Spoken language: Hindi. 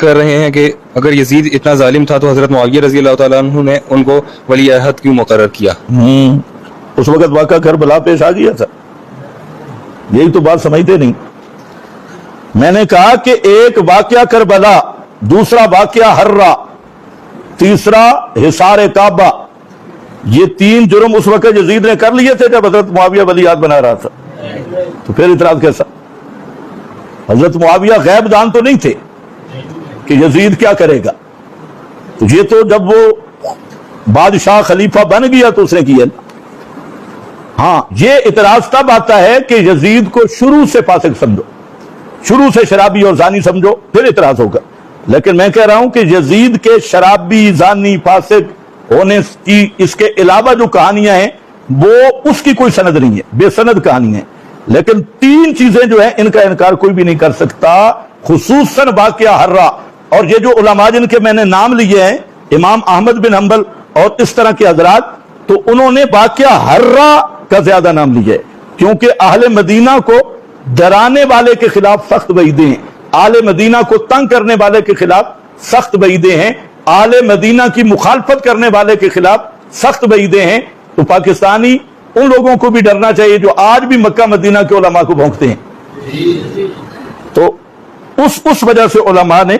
कर रहे हैं कि अगर यजीद इतना जालिम था तो हजरत मुआविया रजी अल्लाह तआला अन्हु ने उनको वली अहद क्यों मुकर्रर किया? उस वक्त वाक़ा करबला पेश आ गया था। यही तो बात समझते नहीं। मैंने कहा कि एक वाक़या करबला, दूसरा वाक़या हर्रा, तीसरा हिसार काबा, ये 3 जुर्म उस वक्त यजीद ने कर लिए थे जब हजरत मुआविया वली अहद बना रहा था। तो फिर इतराज कैसा? हजरत मुआविया गैब दान तो नहीं थे कि यजीद क्या करेगा। तो ये तो जब वो बादशाह खलीफा बन गया तो उसने किया। हाँ, ये इतराज तब आता है कि यजीद को शुरू से फासिक समझो, शुरू से शराबी और जानी समझो, फिर इतराज होगा। लेकिन मैं कह रहा हूं कि यजीद के शराबी, जानी, फासिक होने की इसके अलावा जो कहानियां हैं वो उसकी कोई सनद नहीं है, बेसनद कहानी है। लेकिन 3 चीजें जो है इनका इनकार कोई भी नहीं कर सकता, खुसूसन वाक़या हर्रा। और ये जो उलमा जिनके मैंने नाम लिए हैं, इमाम अहमद बिन हंबल और इस तरह के हजरात, तो उन्होंने वाक़या हर्रा का ज्यादा नाम लिया है, क्योंकि अहले मदीना को डराने वाले के खिलाफ सख्त वईदें हैं, आले मदीना को तंग करने वाले के खिलाफ सख्त वईदें हैं, आले मदीना की मुखालफत करने वाले के खिलाफ सख्त वईदें हैं। तो पाकिस्तानी उन लोगों को भी डरना चाहिए जो आज भी मक्का मदीना के उलमा को भौंकते हैं। तो उस वजह से उलमा ने